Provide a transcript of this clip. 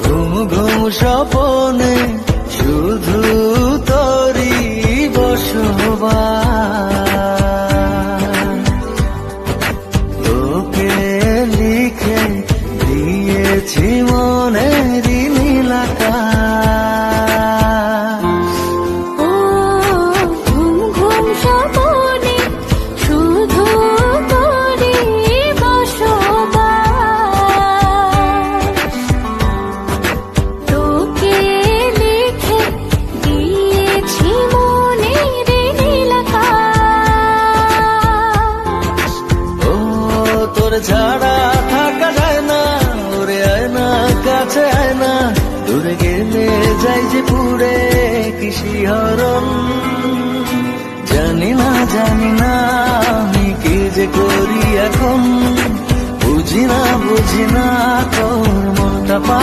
ঘুম ঘুম স্বপনে শুধু তোরই বসবাস, তোকে লিখে দিয়েছি মনেরই নীল আকাশ। ও ঘুম ঘুম স্বপনে শুধু তোরই বসবাস, তোকে লিখে দিয়েছি মনের নীল আকাশ। ও তোর ছাড়া থাকা যায় না, ওরে আয় না কাছে আয় না, দূরে গেলে যাই যে পুরে কি শিহরণ। জানি না আমি কি যে করি এখন, বুঝি না তোর মনটা পা